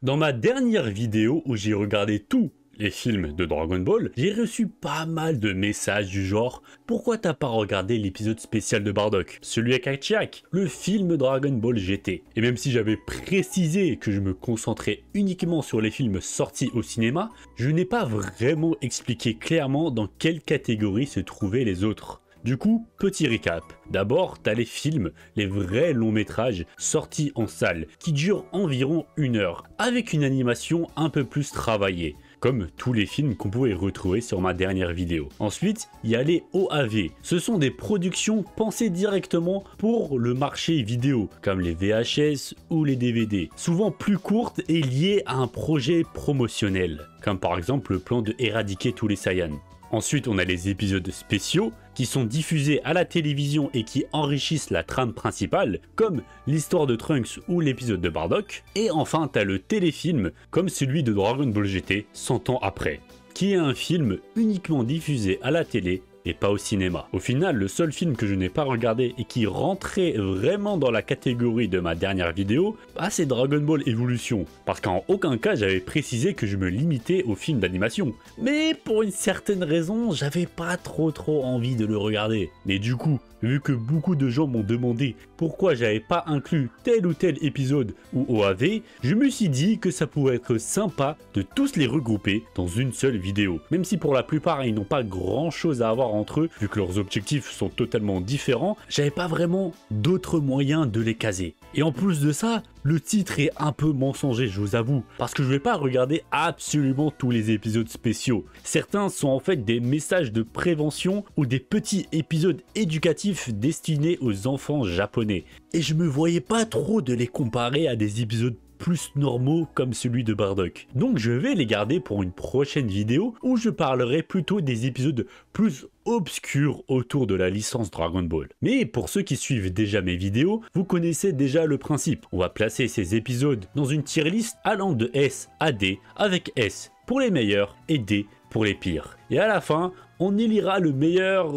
Dans ma dernière vidéo où j'ai regardé tous les films de Dragon Ball, j'ai reçu pas mal de messages du genre « Pourquoi t'as pas regardé l'épisode spécial de Bardock, celui avec Hachiak, le film Dragon Ball GT ?» Et même si j'avais précisé que je me concentrais uniquement sur les films sortis au cinéma, je n'ai pas vraiment expliqué clairement dans quelle catégorie se trouvaient les autres. Du coup, petit récap. D'abord, t'as les films, les vrais longs métrages sortis en salle, qui durent environ 1 heure, avec une animation un peu plus travaillée, comme tous les films qu'on pouvait retrouver sur ma dernière vidéo. Ensuite, il y a les OAV. Ce sont des productions pensées directement pour le marché vidéo, comme les VHS ou les DVD, souvent plus courtes et liées à un projet promotionnel, comme par exemple le plan de éradiquer tous les Saiyans. Ensuite, on a les épisodes spéciaux qui sont diffusés à la télévision et qui enrichissent la trame principale, comme l'histoire de Trunks ou l'épisode de Bardock. Et enfin, t'as le téléfilm, comme celui de Dragon Ball GT 100 ans après, qui est un film uniquement diffusé à la télé et pas au cinéma. Au final, le seul film que je n'ai pas regardé et qui rentrait vraiment dans la catégorie de ma dernière vidéo, c'est Dragon Ball Evolution, parce qu'en aucun cas j'avais précisé que je me limitais aux films d'animation. Mais pour une certaine raison, j'avais pas trop envie de le regarder. Mais du coup, vu que beaucoup de gens m'ont demandé pourquoi j'avais pas inclus tel ou tel épisode ou OAV, je me suis dit que ça pourrait être sympa de tous les regrouper dans une seule vidéo. Même si pour la plupart ils n'ont pas grand chose à avoir entre eux, vu que leurs objectifs sont totalement différents, j'avais pas vraiment d'autres moyens de les caser. Et en plus de ça, le titre est un peu mensonger, je vous avoue, parce que je vais pas regarder absolument tous les épisodes spéciaux. Certains sont en fait des messages de prévention ou des petits épisodes éducatifs destinés aux enfants japonais. Et je me voyais pas trop de les comparer à des épisodes plus normaux comme celui de Bardock. Donc je vais les garder pour une prochaine vidéo où je parlerai plutôt des épisodes plus obscurs autour de la licence Dragon Ball. Mais pour ceux qui suivent déjà mes vidéos, vous connaissez déjà le principe. On va placer ces épisodes dans une tier list allant de S à D, avec S pour les meilleurs et D pour les pires. Et à la fin, on élira le meilleur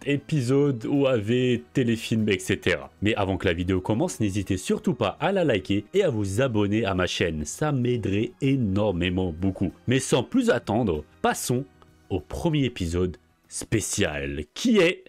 épisode, OAV, téléfilm, etc. Mais avant que la vidéo commence, n'hésitez surtout pas à la liker et à vous abonner à ma chaîne. Ça m'aiderait énormément beaucoup. Mais sans plus attendre, passons au premier épisode spécial qui est...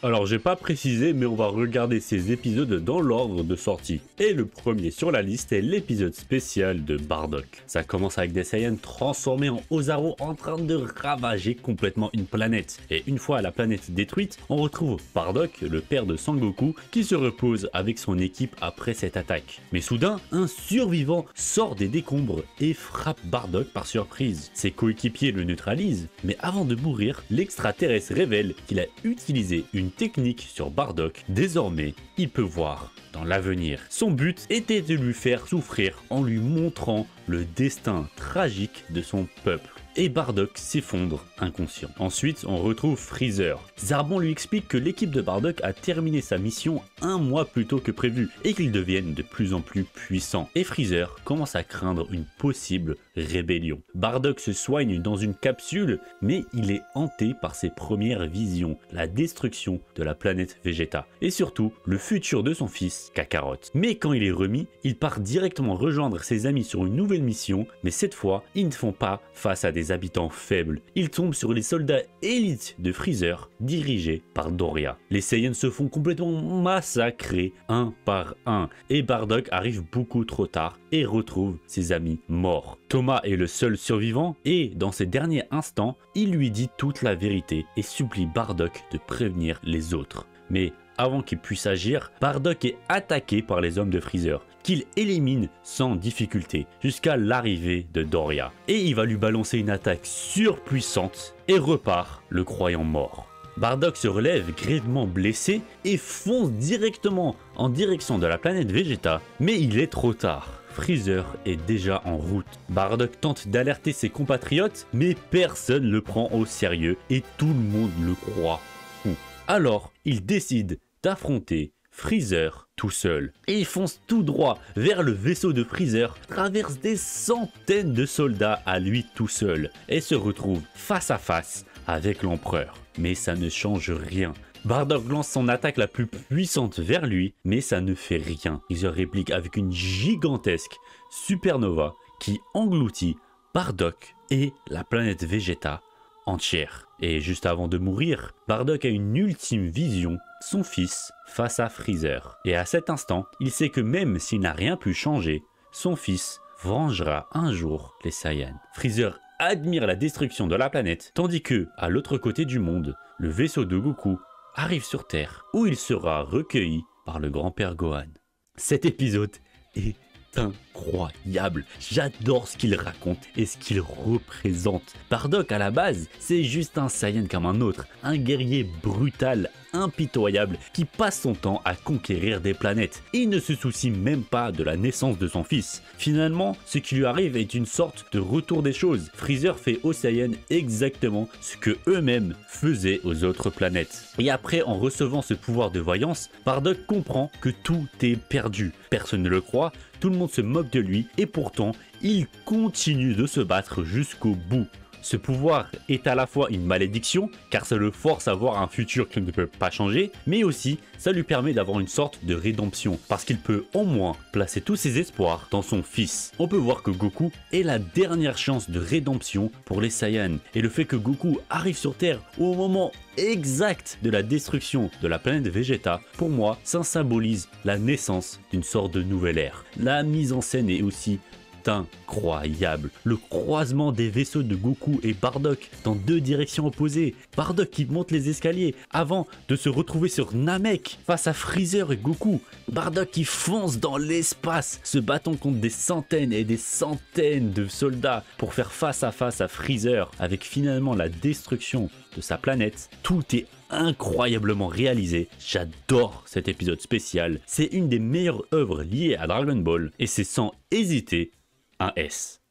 Alors j'ai pas précisé, mais on va regarder ces épisodes dans l'ordre de sortie. Et le premier sur la liste est l'épisode spécial de Bardock. Ça commence avec des Saiyans transformés en Ozaru en train de ravager complètement une planète. Et une fois la planète détruite, on retrouve Bardock, le père de Sangoku, qui se repose avec son équipe après cette attaque. Mais soudain, un survivant sort des décombres et frappe Bardock par surprise. Ses coéquipiers le neutralisent, mais avant de mourir, l'extraterrestre révèle qu'il a utilisé une technique sur Bardock. Désormais, il peut voir dans l'avenir. Son but était de lui faire souffrir en lui montrant le destin tragique de son peuple. Et Bardock s'effondre inconscient. Ensuite, on retrouve Freezer. Zarbon lui explique que l'équipe de Bardock a terminé sa mission 1 mois plus tôt que prévu et qu'ils deviennent de plus en plus puissants. Et Freezer commence à craindre une possible rébellion. Bardock se soigne dans une capsule, mais il est hanté par ses premières visions, la destruction de la planète Vegeta et surtout le futur de son fils Kakarot. Mais quand il est remis, il part directement rejoindre ses amis sur une nouvelle mission, mais cette fois, ils ne font pas face à des habitants faibles. Ils tombent sur les soldats élites de Freezer, dirigés par Doria. Les Saiyans se font complètement massacrer un par un, et Bardock arrive beaucoup trop tard et retrouve ses amis morts. Thomas est le seul survivant et, dans ses derniers instants, il lui dit toute la vérité et supplie Bardock de prévenir les autres. Mais avant qu'il puisse agir, Bardock est attaqué par les hommes de Freezer, qu'il élimine sans difficulté, jusqu'à l'arrivée de Doria. Et il va lui balancer une attaque surpuissante et repart, le croyant mort. Bardock se relève grièvement blessé et fonce directement en direction de la planète Vegeta, mais il est trop tard. Freezer est déjà en route. Bardock tente d'alerter ses compatriotes, mais personne ne le prend au sérieux et tout le monde le croit fou. Alors, il décide d'affronter Freezer tout seul. Et il fonce tout droit vers le vaisseau de Freezer, traverse des centaines de soldats à lui tout seul et se retrouve face à face avec l'empereur. Mais ça ne change rien. Bardock lance son attaque la plus puissante vers lui, mais ça ne fait rien. Freezer réplique avec une gigantesque supernova qui engloutit Bardock et la planète Vegeta entière. Et juste avant de mourir, Bardock a une ultime vision, son fils face à Freezer. Et à cet instant, il sait que même s'il n'a rien pu changer, son fils vengera un jour les Saiyans. Freezer admire la destruction de la planète, tandis que, à l'autre côté du monde, le vaisseau de Goku arrive sur Terre, où il sera recueilli par le grand-père Gohan. Cet épisode est incroyable. J'adore ce qu'il raconte et ce qu'il représente. Bardock, à la base, c'est juste un Saiyan comme un autre, un guerrier brutal, impitoyable, qui passe son temps à conquérir des planètes. Il ne se soucie même pas de la naissance de son fils. Finalement, ce qui lui arrive est une sorte de retour des choses. Freezer fait aux Saiyans exactement ce que eux-mêmes faisaient aux autres planètes. Et après, en recevant ce pouvoir de voyance, Bardock comprend que tout est perdu. Personne ne le croit, tout le monde se moque de lui et pourtant, il continue de se battre jusqu'au bout. Ce pouvoir est à la fois une malédiction, car ça le force à voir un futur qu'il ne peut pas changer, mais aussi ça lui permet d'avoir une sorte de rédemption, parce qu'il peut au moins placer tous ses espoirs dans son fils. On peut voir que Goku est la dernière chance de rédemption pour les Saiyans, et le fait que Goku arrive sur Terre au moment exact de la destruction de la planète Vegeta, pour moi, ça symbolise la naissance d'une sorte de nouvelle ère. La mise en scène est aussi incroyable. Le croisement des vaisseaux de Goku et Bardock dans deux directions opposées. Bardock qui monte les escaliers avant de se retrouver sur Namek face à Freezer et Goku. Bardock qui fonce dans l'espace, se battant contre des centaines et des centaines de soldats pour faire face à Freezer avec finalement la destruction de sa planète. Tout est incroyablement réalisé. J'adore cet épisode spécial. C'est une des meilleures œuvres liées à Dragon Ball et c'est sans hésiter un S.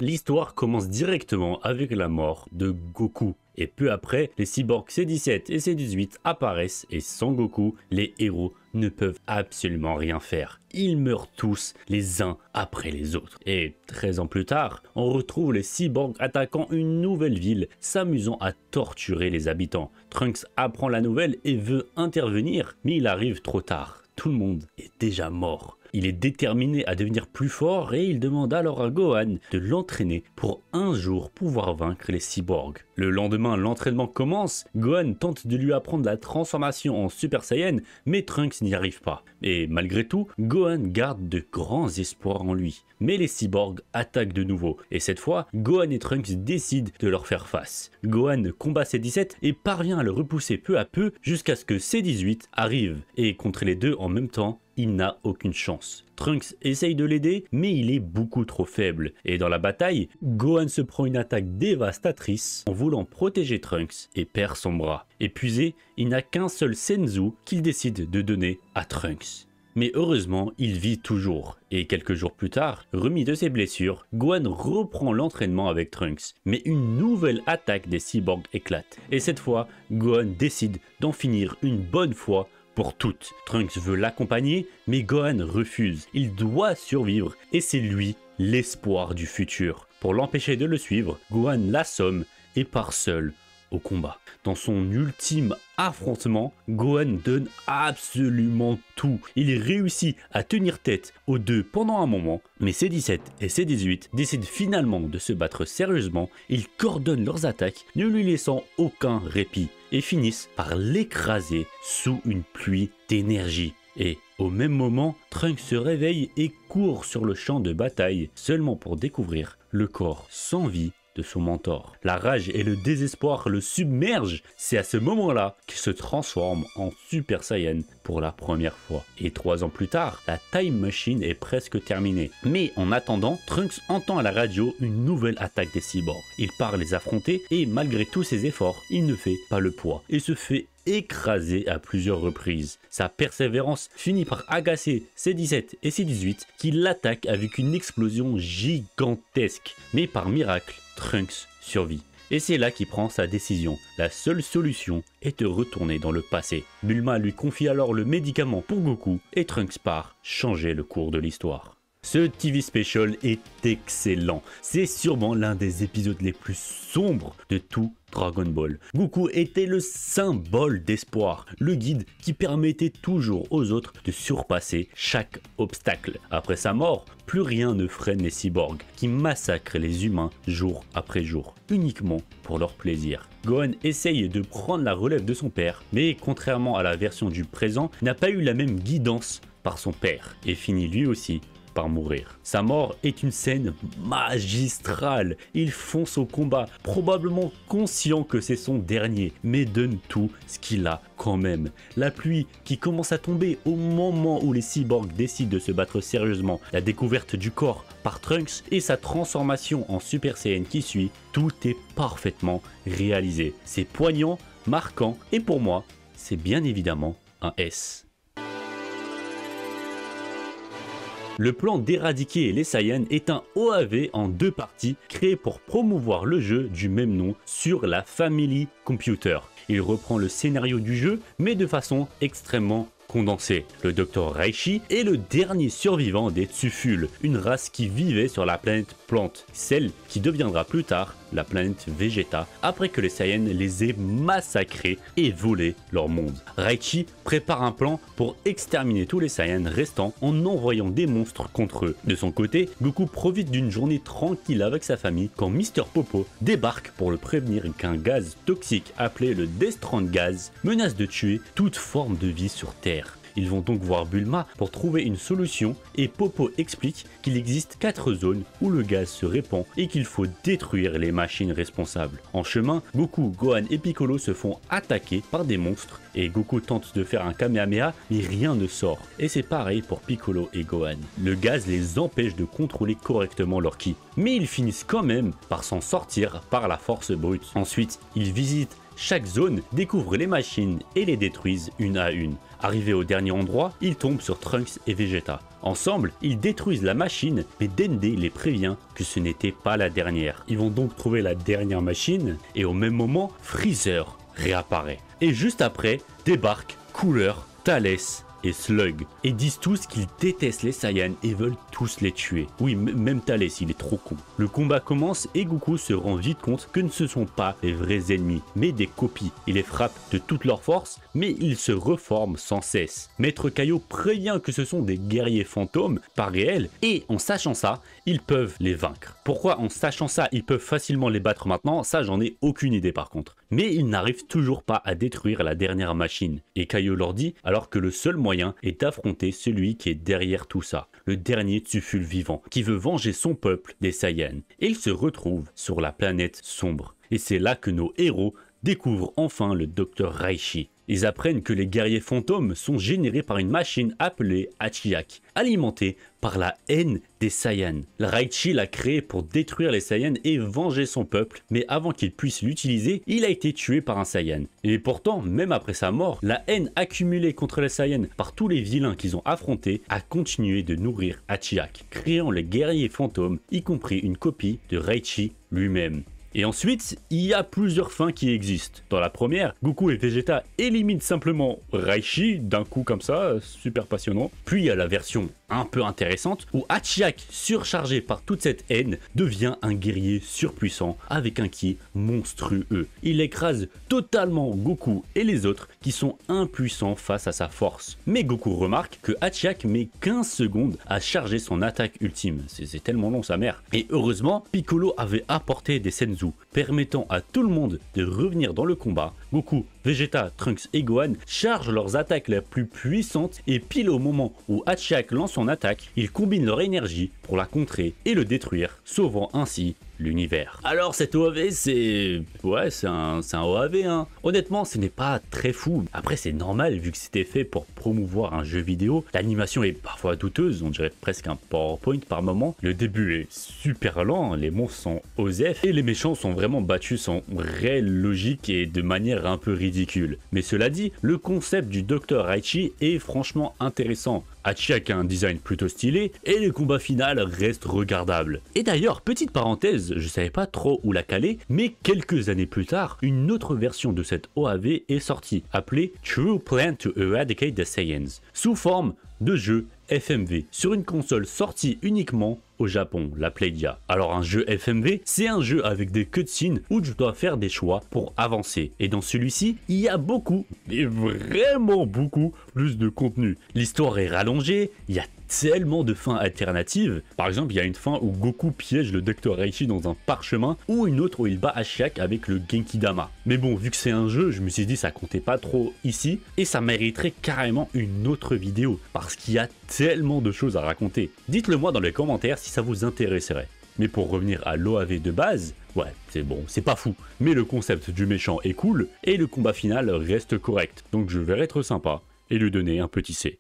L'histoire commence directement avec la mort de Goku. Et peu après, les cyborgs C17 et C18 apparaissent et sans Goku, les héros ne peuvent absolument rien faire. Ils meurent tous les uns après les autres. Et 13 ans plus tard, on retrouve les cyborgs attaquant une nouvelle ville, s'amusant à torturer les habitants. Trunks apprend la nouvelle et veut intervenir, mais il arrive trop tard. Tout le monde est déjà mort. Il est déterminé à devenir plus fort et il demande alors à Gohan de l'entraîner pour un jour pouvoir vaincre les cyborgs. Le lendemain, l'entraînement commence, Gohan tente de lui apprendre la transformation en Super Saiyan, mais Trunks n'y arrive pas. Et malgré tout, Gohan garde de grands espoirs en lui. Mais les cyborgs attaquent de nouveau, et cette fois, Gohan et Trunks décident de leur faire face. Gohan combat C17 et parvient à le repousser peu à peu jusqu'à ce que C18 arrive, et contre les deux en même temps, il n'a aucune chance. Trunks essaye de l'aider, mais il est beaucoup trop faible. Et dans la bataille, Gohan se prend une attaque dévastatrice en voulant protéger Trunks et perd son bras. Épuisé, il n'a qu'un seul Senzu qu'il décide de donner à Trunks. Mais heureusement, il vit toujours. Et quelques jours plus tard, remis de ses blessures, Gohan reprend l'entraînement avec Trunks. Mais une nouvelle attaque des cyborgs éclate. Et cette fois, Gohan décide d'en finir une bonne fois pour toutes. Trunks veut l'accompagner, mais Gohan refuse. Il doit survivre et c'est lui l'espoir du futur. Pour l'empêcher de le suivre, Gohan l'assomme et part seul au combat. Dans son ultime affrontement, Gohan donne absolument tout. Il réussit à tenir tête aux deux pendant un moment, mais C17 et C18 décident finalement de se battre sérieusement. Ils coordonnent leurs attaques, ne lui laissant aucun répit, et finissent par l'écraser sous une pluie d'énergie. Et au même moment, Trunks se réveille et court sur le champ de bataille, seulement pour découvrir le corps sans vie de son mentor. La rage et le désespoir le submergent. C'est à ce moment-là qu'il se transforme en Super Saiyan pour la première fois. Et 3 ans plus tard, la Time Machine est presque terminée. Mais en attendant, Trunks entend à la radio une nouvelle attaque des cyborgs. Il part les affronter et malgré tous ses efforts, il ne fait pas le poids et se fait écrasé à plusieurs reprises. Sa persévérance finit par agacer C17 et C18 qui l'attaquent avec une explosion gigantesque. Mais par miracle, Trunks survit. Et c'est là qu'il prend sa décision. La seule solution est de retourner dans le passé. Bulma lui confie alors le médicament pour Goku et Trunks part changer le cours de l'histoire. Ce TV special est excellent. C'est sûrement l'un des épisodes les plus sombres de tout Dragon Ball. Goku était le symbole d'espoir, le guide qui permettait toujours aux autres de surpasser chaque obstacle. Après sa mort, plus rien ne freine les cyborgs qui massacrent les humains jour après jour, uniquement pour leur plaisir. Gohan essaye de prendre la relève de son père, mais contrairement à la version du présent, n'a pas eu la même guidance par son père et finit lui aussi par mourir. Sa mort est une scène magistrale. Il fonce au combat, probablement conscient que c'est son dernier, mais donne tout ce qu'il a quand même. La pluie qui commence à tomber au moment où les cyborgs décident de se battre sérieusement, la découverte du corps par Trunks et sa transformation en Super Saiyan qui suit, tout est parfaitement réalisé. C'est poignant, marquant et pour moi, c'est bien évidemment un S. Le plan d'éradiquer les Saiyans est un OAV en 2 parties créé pour promouvoir le jeu du même nom sur la Family Computer. Il reprend le scénario du jeu mais de façon extrêmement condensé. Le Dr Raichi est le dernier survivant des Tsufules, une race qui vivait sur la planète Plante, celle qui deviendra plus tard la planète Vegeta, après que les Saiyans les aient massacrés et volé leur monde. Raichi prépare un plan pour exterminer tous les Saiyans restants en envoyant des monstres contre eux. De son côté, Goku profite d'une journée tranquille avec sa famille quand Mr Popo débarque pour le prévenir qu'un gaz toxique appelé le Destrand Gaz menace de tuer toute forme de vie sur Terre. Ils vont donc voir Bulma pour trouver une solution et Popo explique qu'il existe 4 zones où le gaz se répand et qu'il faut détruire les machines responsables. En chemin, Goku, Gohan et Piccolo se font attaquer par des monstres et Goku tente de faire un Kamehameha mais rien ne sort. Et c'est pareil pour Piccolo et Gohan. Le gaz les empêche de contrôler correctement leur ki. Mais ils finissent quand même par s'en sortir par la force brute. Ensuite, ils visitent chaque zone, découvrent les machines et les détruisent une à une. Arrivé au dernier endroit, ils tombent sur Trunks et Vegeta. Ensemble, ils détruisent la machine, mais Dende les prévient que ce n'était pas la dernière. Ils vont donc trouver la dernière machine, et au même moment, Freezer réapparaît. Et juste après, débarquent Cooler, Thalès et Slug, et disent tous qu'ils détestent les Saiyans et veulent tous les tuer. Oui, même Thalès, il est trop con. Le combat commence et Goku se rend vite compte que ce ne sont pas les vrais ennemis, mais des copies. Il les frappe de toute leur force, mais ils se reforment sans cesse. Maître Kaio prévient que ce sont des guerriers fantômes, pas réels, et en sachant ça, ils peuvent les vaincre. Pourquoi en sachant ça, ils peuvent facilement les battre maintenant, ça j'en ai aucune idée par contre. Mais ils n'arrivent toujours pas à détruire la dernière machine. Et Kaio leur dit alors que le seul moyen est d'affronter celui qui est derrière tout ça, le dernier Tsufule vivant, qui veut venger son peuple des Saiyans. Et ils se retrouvent sur la planète sombre. Et c'est là que nos héros découvrent enfin le Dr Raichi. Ils apprennent que les guerriers fantômes sont générés par une machine appelée Hachiyak, alimentée par la haine des Saiyans. Raichi l'a créé pour détruire les Saiyans et venger son peuple, mais avant qu'il puisse l'utiliser, il a été tué par un Saiyan. Et pourtant, même après sa mort, la haine accumulée contre les Saiyans par tous les vilains qu'ils ont affrontés a continué de nourrir Hachiyak, créant les guerriers fantômes, y compris une copie de Raichi lui-même. Et ensuite, il y a plusieurs fins qui existent. Dans la première, Goku et Vegeta éliminent simplement Raichi d'un coup comme ça, super passionnant. Puis il y a la version un peu intéressante où Hachiyak, surchargé par toute cette haine, devient un guerrier surpuissant avec un ki monstrueux. Il écrase totalement Goku et les autres qui sont impuissants face à sa force. Mais Goku remarque que Hachiyak met 15 secondes à charger son attaque ultime. C'est tellement long sa mère. Et heureusement, Piccolo avait apporté des senzu permettant à tout le monde de revenir dans le combat. Goku, Vegeta, Trunks et Gohan chargent leurs attaques les plus puissantes et pile au moment où Hachiyak lance son attaque, ils combinent leur énergie pour la contrer et le détruire, sauvant ainsi l'univers. Alors cet OAV c'est un OAV hein. Honnêtement ce n'est pas très fou. Après c'est normal vu que c'était fait pour promouvoir un jeu vidéo. L'animation est parfois douteuse, on dirait presque un PowerPoint par moment. Le début est super lent, les monstres sont osef et les méchants sont vraiment battus sans réelle logique et de manière un peu ridicule. Mais cela dit, le concept du Dr Raichi est franchement intéressant. Hachiyak a un design plutôt stylé et le combat final reste regardable. Et d'ailleurs, petite parenthèse, je savais pas trop où la caler, mais quelques années plus tard, une autre version de cette OAV est sortie, appelée True Plan to Eradicate the Saiyans, sous forme de jeu FMV sur une console sortie uniquement au Japon, la Playdia. Alors un jeu FMV, c'est un jeu avec des cutscenes où tu dois faire des choix pour avancer. Et dans celui-ci, il y a beaucoup, mais vraiment beaucoup, plus de contenu. L'histoire est rallongée, il y a tellement de fins alternatives. Par exemple, il y a une fin où Goku piège le Dr. Reishi dans un parchemin, ou une autre où il bat Ashiak avec le Genki-Dama. Mais bon, vu que c'est un jeu, je me suis dit ça comptait pas trop ici, et ça mériterait carrément une autre vidéo, parce qu'il y a tellement de choses à raconter. Dites-le moi dans les commentaires si ça vous intéresserait. Mais pour revenir à l'OAV de base, ouais, c'est bon, c'est pas fou, mais le concept du méchant est cool, et le combat final reste correct, donc je vais être sympa, et lui donner un petit C.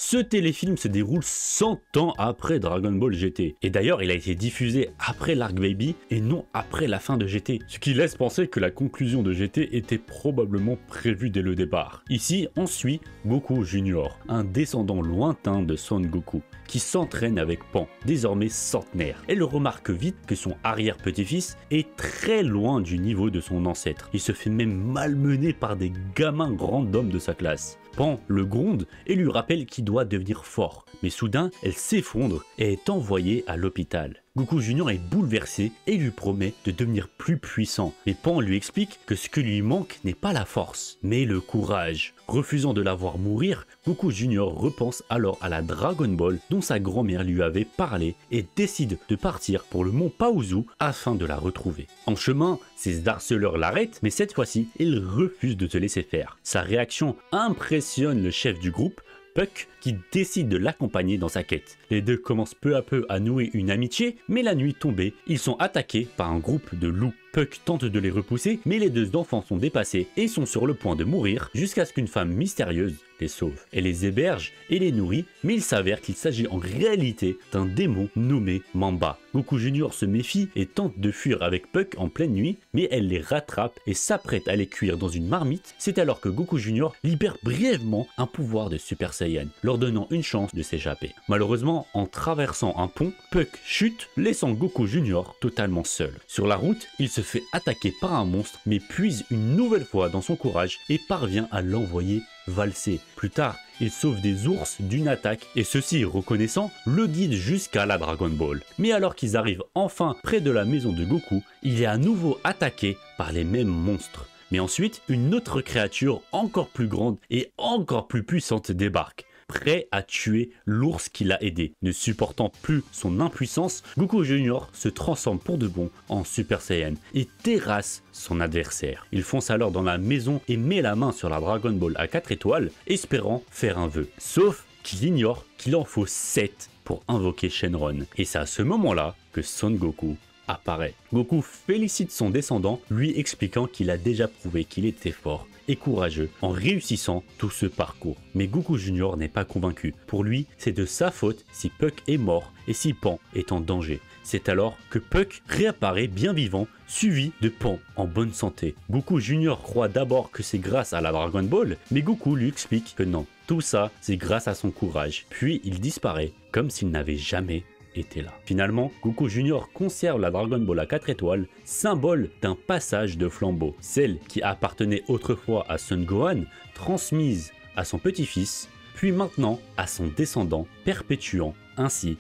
Ce téléfilm se déroule 100 ans après Dragon Ball GT. Et d'ailleurs, il a été diffusé après l'Arc Baby et non après la fin de GT. Ce qui laisse penser que la conclusion de GT était probablement prévue dès le départ. Ici, on suit Goku Junior, un descendant lointain de Son Goku, qui s'entraîne avec Pan, désormais centenaire. Elle remarque vite que son arrière-petit-fils est très loin du niveau de son ancêtre. Il se fait même malmener par des gamins random de sa classe. Pan le gronde et lui rappelle qu'il doit devenir fort. Mais soudain, elle s'effondre et est envoyée à l'hôpital. Goku Junior est bouleversé et lui promet de devenir plus puissant. Mais Pan lui explique que ce qui lui manque n'est pas la force, mais le courage. Refusant de la voir mourir, Goku Junior repense alors à la Dragon Ball dont sa grand-mère lui avait parlé et décide de partir pour le mont Paozu afin de la retrouver. En chemin, ses harceleurs l'arrêtent, mais cette fois-ci, il refuse de se laisser faire. Sa réaction impressionne le chef du groupe, Puck, qui décide de l'accompagner dans sa quête. Les deux commencent peu à peu à nouer une amitié, mais la nuit tombée, ils sont attaqués par un groupe de loups. Puck tente de les repousser, mais les deux enfants sont dépassés et sont sur le point de mourir jusqu'à ce qu'une femme mystérieuse les sauve. Elle les héberge et les nourrit, mais il s'avère qu'il s'agit en réalité d'un démon nommé Mamba. Goku Junior se méfie et tente de fuir avec Puck en pleine nuit, mais elle les rattrape et s'apprête à les cuire dans une marmite. C'est alors que Goku Junior libère brièvement un pouvoir de Super Saiyan, leur donnant une chance de s'échapper. Malheureusement, en traversant un pont, Puck chute, laissant Goku Junior totalement seul. Sur la route, il se fait attaquer par un monstre, mais puise une nouvelle fois dans son courage et parvient à l'envoyer valser. Plus tard, il sauve des ours d'une attaque et ceux-ci, reconnaissant, le guident jusqu'à la Dragon Ball. Mais alors qu'ils arrivent enfin près de la maison de Goku, il est à nouveau attaqué par les mêmes monstres. Mais ensuite, une autre créature encore plus grande et encore plus puissante débarque, prêt à tuer l'ours qui l'a aidé. Ne supportant plus son impuissance, Goku Junior se transforme pour de bon en Super Saiyan et terrasse son adversaire. Il fonce alors dans la maison et met la main sur la Dragon Ball à 4 étoiles, espérant faire un vœu. Sauf qu'il ignore qu'il en faut 7 pour invoquer Shenron. Et c'est à ce moment-là que Son Goku apparaît. Goku félicite son descendant, lui expliquant qu'il a déjà prouvé qu'il était fort et courageux en réussissant tout ce parcours. Mais Goku Junior n'est pas convaincu. Pour lui, c'est de sa faute si Puck est mort et si Pan est en danger. C'est alors que Puck réapparaît bien vivant, suivi de Pan en bonne santé. Goku Junior croit d'abord que c'est grâce à la Dragon Ball, mais Goku lui explique que non. Tout ça, c'est grâce à son courage. Puis il disparaît, comme s'il n'avait jamais était là. Finalement, Goku Junior conserve la Dragon Ball à 4 étoiles, symbole d'un passage de flambeau. Celle qui appartenait autrefois à Son Gohan, transmise à son petit-fils, puis maintenant à son descendant, perpétuant ainsi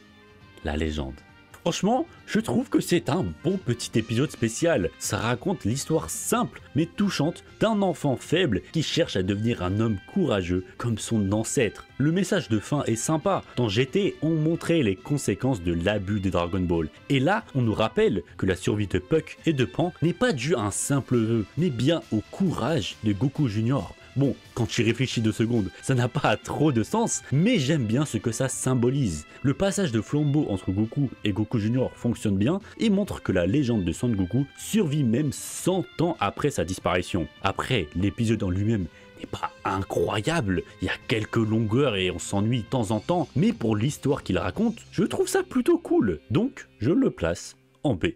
la légende. Franchement, je trouve que c'est un bon petit épisode spécial. Ça raconte l'histoire simple mais touchante d'un enfant faible qui cherche à devenir un homme courageux comme son ancêtre. Le message de fin est sympa. Dans GT, on montrait les conséquences de l'abus des Dragon Ball. Et là, on nous rappelle que la survie de Puck et de Pan n'est pas due à un simple vœu, mais bien au courage de Goku Junior. Bon, quand tu y réfléchis 2 secondes, ça n'a pas trop de sens, mais j'aime bien ce que ça symbolise. Le passage de flambeau entre Goku et Goku Junior fonctionne bien et montre que la légende de Son Goku survit même 100 ans après sa disparition. Après, l'épisode en lui-même n'est pas incroyable, il y a quelques longueurs et on s'ennuie de temps en temps, mais pour l'histoire qu'il raconte, je trouve ça plutôt cool, donc je le place en B.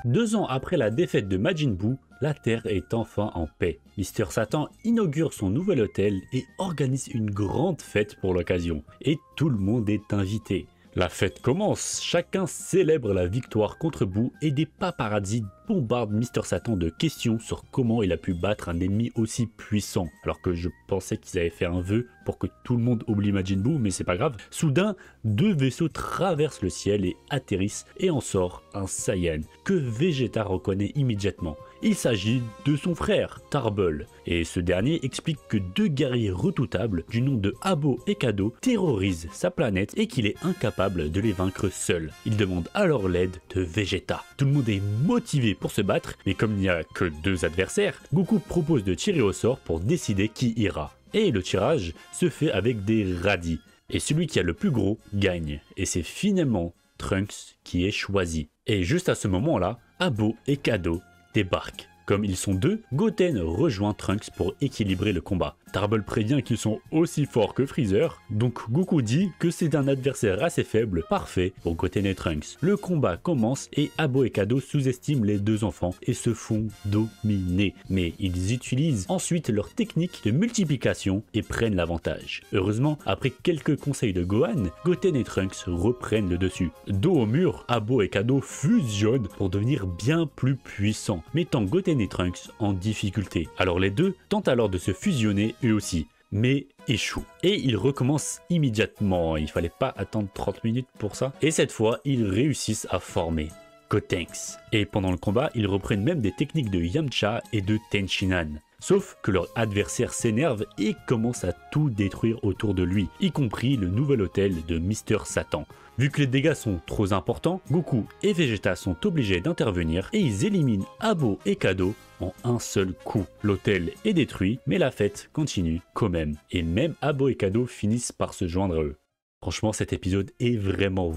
2 ans après la défaite de Majin Buu, la Terre est enfin en paix. Mister Satan inaugure son nouvel hôtel et organise une grande fête pour l'occasion. Et tout le monde est invité. La fête commence, chacun célèbre la victoire contre Buu et des paparazzis bombarde Mister Satan de questions sur comment il a pu battre un ennemi aussi puissant, alors que je pensais qu'ils avaient fait un vœu pour que tout le monde oublie Majin Buu, mais c'est pas grave. Soudain, 2 vaisseaux traversent le ciel et atterrissent, et en sort un Saiyan que Vegeta reconnaît immédiatement. Il s'agit de son frère, Tarble, et ce dernier explique que 2 guerriers redoutables du nom de Abo et Kado terrorisent sa planète et qu'il est incapable de les vaincre seul. Il demande alors l'aide de Vegeta. Tout le monde est motivé pour se battre, mais comme il n'y a que 2 adversaires, Goku propose de tirer au sort pour décider qui ira. Et le tirage se fait avec des radis, et celui qui a le plus gros gagne, et c'est finalement Trunks qui est choisi. Et juste à ce moment-là, Abo et Kado débarquent. Comme ils sont 2, Goten rejoint Trunks pour équilibrer le combat. Tarble prévient qu'ils sont aussi forts que Freezer, donc Goku dit que c'est un adversaire assez faible, parfait pour Goten et Trunks. Le combat commence et Abo et Kado sous-estiment les 2 enfants et se font dominer. Mais ils utilisent ensuite leur technique de multiplication et prennent l'avantage. Heureusement, après quelques conseils de Gohan, Goten et Trunks reprennent le dessus. Dos au mur, Abo et Kado fusionnent pour devenir bien plus puissants, mettant Goten et Trunks en difficulté. Alors les 2 tentent alors de se fusionner eux aussi, mais échouent. Et ils recommencent immédiatement, il fallait pas attendre 30 minutes pour ça. Et cette fois, ils réussissent à former Gotenks. Et pendant le combat, ils reprennent même des techniques de Yamcha et de Tenshinhan. Sauf que leur adversaire s'énerve et commence à tout détruire autour de lui, y compris le nouvel hôtel de Mister Satan. Vu que les dégâts sont trop importants, Goku et Vegeta sont obligés d'intervenir et ils éliminent Abo et Kado en un seul coup. L'hôtel est détruit, mais la fête continue quand même. Et même Abo et Kado finissent par se joindre à eux. Franchement, cet épisode est vraiment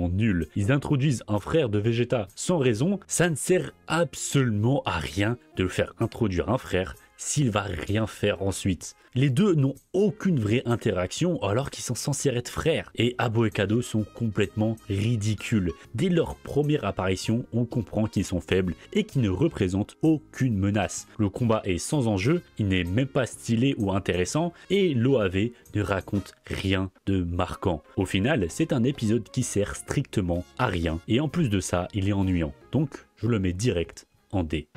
nul. Ils introduisent un frère de Vegeta sans raison, ça ne sert absolument à rien de le faire introduire un frère s'il va rien faire ensuite. Les 2 n'ont aucune vraie interaction alors qu'ils sont censés être frères. Et Abo et Kado sont complètement ridicules. Dès leur première apparition, on comprend qu'ils sont faibles et qu'ils ne représentent aucune menace. Le combat est sans enjeu, il n'est même pas stylé ou intéressant et l'OAV ne raconte rien de marquant. Au final, c'est un épisode qui sert strictement à rien et en plus de ça, il est ennuyant. Donc, je le mets direct en D.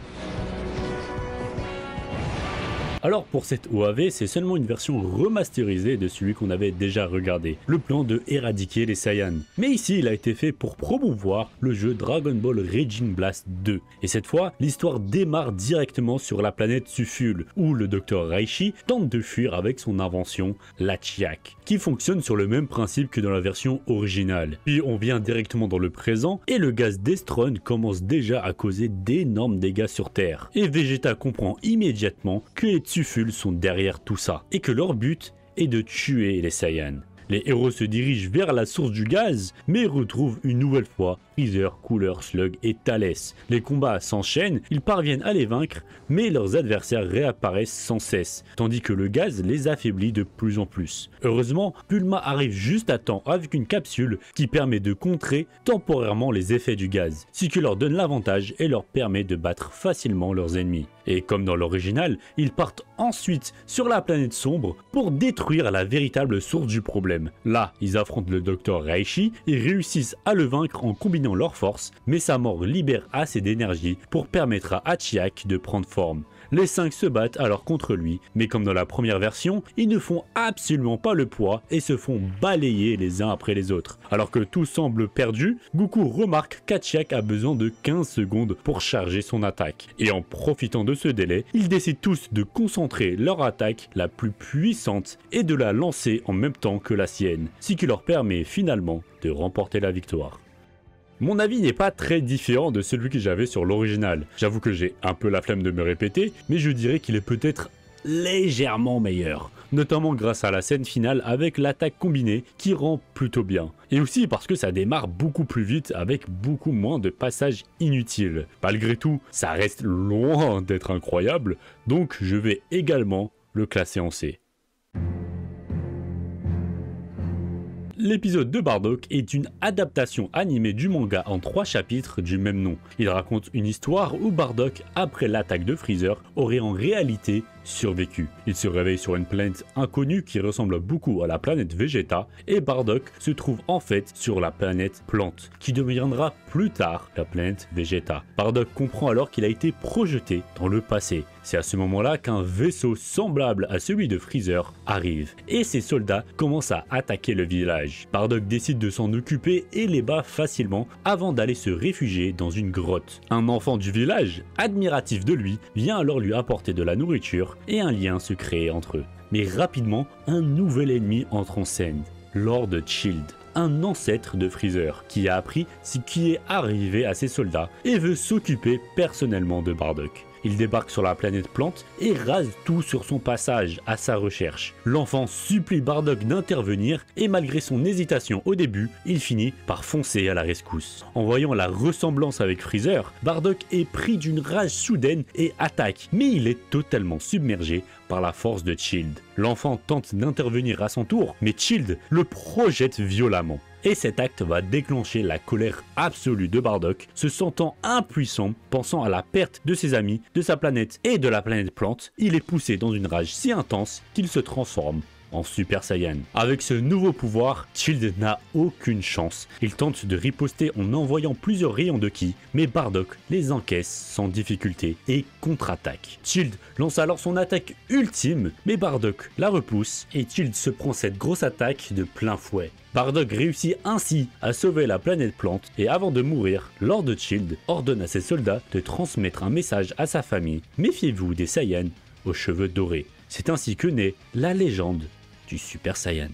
Alors pour cette OAV, c'est seulement une version remasterisée de celui qu'on avait déjà regardé, le plan de éradiquer les Saiyans. Mais ici, il a été fait pour promouvoir le jeu Dragon Ball Raging Blast 2. Et cette fois, l'histoire démarre directement sur la planète Suful, où le Dr Raishi tente de fuir avec son invention, la Chiak, qui fonctionne sur le même principe que dans la version originale. Puis on vient directement dans le présent, et le gaz Destron commence déjà à causer d'énormes dégâts sur Terre. Et Vegeta comprend immédiatement que les Suful sont derrière tout ça, et que leur but est de tuer les Saiyans. Les héros se dirigent vers la source du gaz, mais retrouvent une nouvelle fois Freezer, Cooler, Slug et Thalès. Les combats s'enchaînent, ils parviennent à les vaincre, mais leurs adversaires réapparaissent sans cesse, tandis que le gaz les affaiblit de plus en plus. Heureusement, Bulma arrive juste à temps avec une capsule qui permet de contrer temporairement les effets du gaz, ce qui leur donne l'avantage et leur permet de battre facilement leurs ennemis. Et comme dans l'original, ils partent ensuite sur la planète sombre pour détruire la véritable source du problème. Là, ils affrontent le Dr Raishi et réussissent à le vaincre en combinant leurs forces, mais sa mort libère assez d'énergie pour permettre à Chiak de prendre forme. Les 5 se battent alors contre lui, mais comme dans la première version, ils ne font absolument pas le poids et se font balayer les uns après les autres. Alors que tout semble perdu, Goku remarque qu'Chiak a besoin de 15 secondes pour charger son attaque. Et en profitant de ce délai, ils décident tous de concentrer leur attaque la plus puissante et de la lancer en même temps que la sienne, ce qui leur permet finalement de remporter la victoire. Mon avis n'est pas très différent de celui que j'avais sur l'original. J'avoue que j'ai un peu la flemme de me répéter, mais je dirais qu'il est peut-être légèrement meilleur. Notamment grâce à la scène finale avec l'attaque combinée qui rend plutôt bien. Et aussi parce que ça démarre beaucoup plus vite avec beaucoup moins de passages inutiles. Malgré tout, ça reste loin d'être incroyable, donc je vais également le classer en C. L'épisode de Bardock est une adaptation animée du manga en 3 chapitres du même nom. Il raconte une histoire où Bardock, après l'attaque de Freezer, aurait en réalité survécu. Il se réveille sur une planète inconnue qui ressemble beaucoup à la planète Vegeta et Bardock se trouve en fait sur la planète Plante, qui deviendra plus tard la planète Vegeta. Bardock comprend alors qu'il a été projeté dans le passé. C'est à ce moment-là qu'un vaisseau semblable à celui de Freezer arrive et ses soldats commencent à attaquer le village. Bardock décide de s'en occuper et les bat facilement avant d'aller se réfugier dans une grotte. Un enfant du village, admiratif de lui, vient alors lui apporter de la nourriture et un lien se crée entre eux. Mais rapidement, un nouvel ennemi entre en scène, Lord Child, un ancêtre de Freezer qui a appris ce qui est arrivé à ses soldats et veut s'occuper personnellement de Bardock. Il débarque sur la planète Plante et rase tout sur son passage à sa recherche. L'enfant supplie Bardock d'intervenir et malgré son hésitation au début, il finit par foncer à la rescousse. En voyant la ressemblance avec Freezer, Bardock est pris d'une rage soudaine et attaque, mais il est totalement submergé par la force de Child. L'enfant tente d'intervenir à son tour, mais Child le projette violemment. Et cet acte va déclencher la colère absolue de Bardock, se sentant impuissant, pensant à la perte de ses amis, de sa planète et de la planète Plante. Il est poussé dans une rage si intense qu'il se transforme en Super Saiyan. Avec ce nouveau pouvoir, Child n'a aucune chance. Il tente de riposter en envoyant plusieurs rayons de ki, mais Bardock les encaisse sans difficulté et contre-attaque. Child lance alors son attaque ultime, mais Bardock la repousse et Child se prend cette grosse attaque de plein fouet. Bardock réussit ainsi à sauver la planète Plante et avant de mourir, Lord Child ordonne à ses soldats de transmettre un message à sa famille. Méfiez-vous des Saiyans aux cheveux dorés. C'est ainsi que naît la légende du Super Saiyan.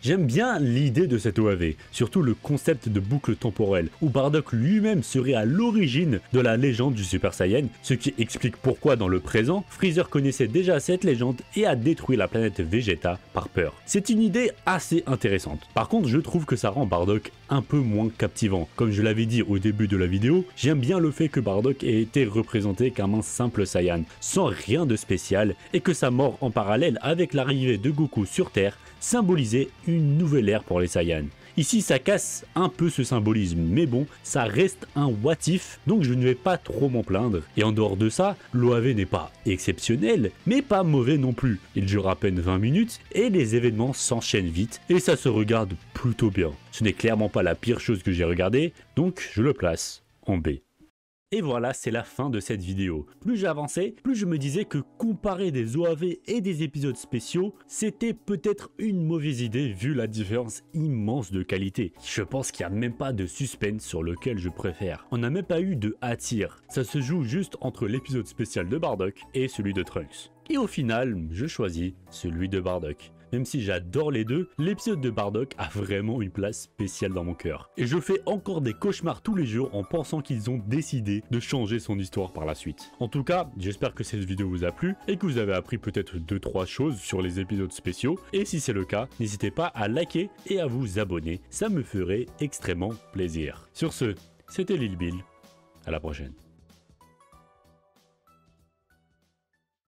J'aime bien l'idée de cette OAV, surtout le concept de boucle temporelle, où Bardock lui-même serait à l'origine de la légende du Super Saiyan, ce qui explique pourquoi dans le présent, Freezer connaissait déjà cette légende et a détruit la planète Vegeta par peur. C'est une idée assez intéressante. Par contre, je trouve que ça rend Bardock un peu moins captivant. Comme je l'avais dit au début de la vidéo, j'aime bien le fait que Bardock ait été représenté comme un simple Saiyan, sans rien de spécial, et que sa mort en parallèle avec l'arrivée de Goku sur Terre symbolisait une nouvelle ère pour les Saiyans. Ici ça casse un peu ce symbolisme, mais bon, ça reste un what if, donc je ne vais pas trop m'en plaindre. Et en dehors de ça, l'OAV n'est pas exceptionnel, mais pas mauvais non plus. Il dure à peine 20 minutes et les événements s'enchaînent vite et ça se regarde plutôt bien. Ce n'est clairement pas la pire chose que j'ai regardé, donc je le place en B. Et voilà, c'est la fin de cette vidéo. Plus j'avançais, plus je me disais que comparer des OAV et des épisodes spéciaux, c'était peut-être une mauvaise idée vu la différence immense de qualité. Je pense qu'il n'y a même pas de suspense sur lequel je préfère. On n'a même pas eu de attire. Ça se joue juste entre l'épisode spécial de Bardock et celui de Trunks. Et au final, je choisis celui de Bardock. Même si j'adore les deux, l'épisode de Bardock a vraiment une place spéciale dans mon cœur. Et je fais encore des cauchemars tous les jours en pensant qu'ils ont décidé de changer son histoire par la suite. En tout cas, j'espère que cette vidéo vous a plu et que vous avez appris peut-être 2-3 choses sur les épisodes spéciaux. Et si c'est le cas, n'hésitez pas à liker et à vous abonner, ça me ferait extrêmement plaisir. Sur ce, c'était Lil Bill, à la prochaine.